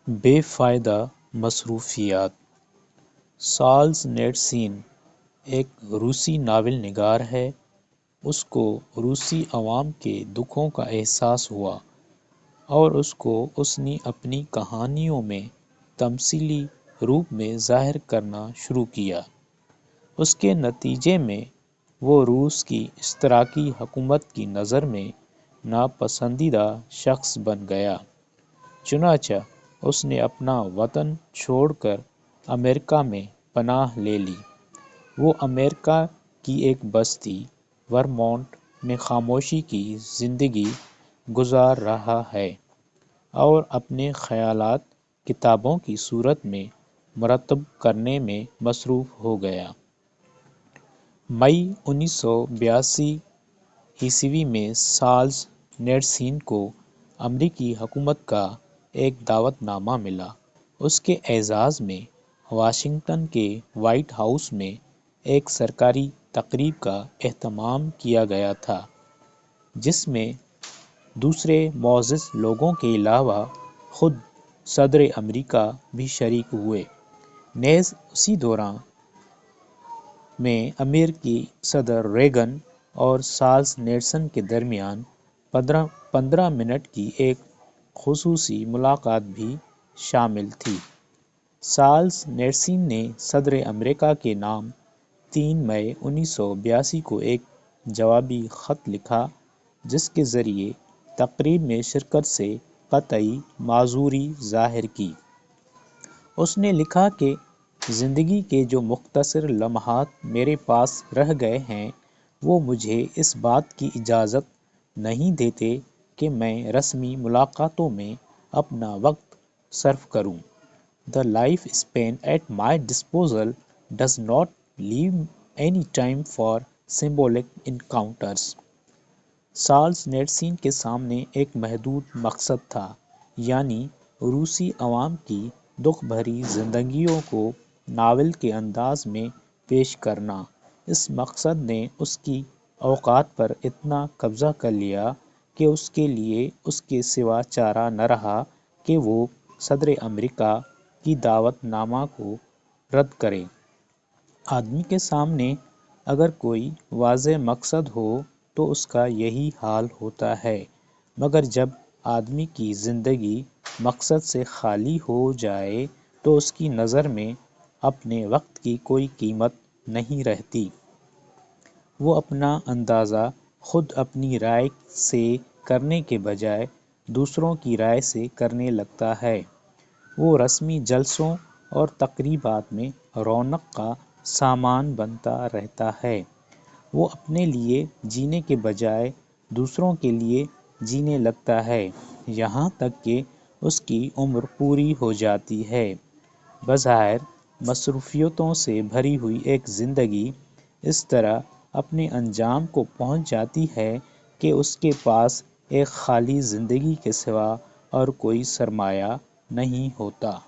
بے فائدہ مصروفیات۔ سالزنیٹسین ایک روسی ناول نگار ہے۔ اس کو روسی عوام کے دکھوں کا احساس ہوا اور اس نے اپنی کہانیوں میں تمثیلی روپ میں ظاہر کرنا شروع کیا۔ اس کے نتیجے میں وہ روس کی اشتراکی حکومت کی نظر میں ناپسندیدہ شخص بن گیا۔ چنانچہ اس نے اپنا وطن چھوڑ کر امریکا میں پناہ لے لی۔ وہ امریکا کی ایک بستی ورمونٹ میں خاموشی کی زندگی گزار رہا ہے اور اپنے خیالات کتابوں کی صورت میں مرتب کرنے میں مصروف ہو گیا۔ مئی 1982 میں سالزنیٹسین کو امریکی حکومت کا ایک دعوت نامہ ملا۔ اس کے اعزاز میں واشنگٹن کے وائٹ ہاؤس میں ایک سرکاری تقریب کا اہتمام کیا گیا تھا، جس میں دوسرے معزز لوگوں کے علاوہ خود صدر امریکہ بھی شریک ہوئے۔ نیز اسی دوران میں امریکی صدر ریگن اور سالزنیٹسن کے درمیان 15 منٹ کی ایک خصوصی ملاقات بھی شامل تھی۔ سالزنیٹسن نے صدر امریکہ کے نام 3 مئی 1982 کو ایک جوابی خط لکھا، جس کے ذریعے تقریب میں شرکت سے قطعی معذوری ظاہر کی۔ اس نے لکھا کہ زندگی کے جو مختصر لمحات میرے پاس رہ گئے ہیں، وہ مجھے اس بات کی اجازت نہیں دیتے کہ میں رسمی ملاقاتوں میں اپنا وقت صرف کروں۔ The life span at my disposal does not leave any time for symbolic encounters۔ سالزنیٹسن کے سامنے ایک محدود مقصد تھا، یعنی روسی عوام کی دکھ بھری زندگیوں کو ناول کے انداز میں پیش کرنا۔ اس مقصد نے اس کی اوقات پر اتنا قبضہ کر لیا کہ اس کے لیے اس کے سوا چارہ نہ رہا کہ وہ صدر امریکہ کی دعوت نامہ کو رد کرے۔ آدمی کے سامنے اگر کوئی واضح مقصد ہو تو اس کا یہی حال ہوتا ہے، مگر جب آدمی کی زندگی مقصد سے خالی ہو جائے تو اس کی نظر میں اپنے وقت کی کوئی قیمت نہیں رہتی۔ وہ اپنا اندازہ خود اپنی رائے سے کرنے کے بجائے دوسروں کی رائے سے کرنے لگتا ہے۔ وہ رسمی جلسوں اور تقریبات میں رونق کا سامان بنتا رہتا ہے۔ وہ اپنے لیے جینے کے بجائے دوسروں کے لیے جینے لگتا ہے، یہاں تک کہ اس کی عمر پوری ہو جاتی ہے۔ بظاہر مصروفیتوں سے بھری ہوئی ایک زندگی اس طرح اپنے انجام کو پہنچ جاتی ہے کہ اس کے پاس ایک خالی زندگی کے سوا اور کوئی سرمایہ نہیں ہوتا۔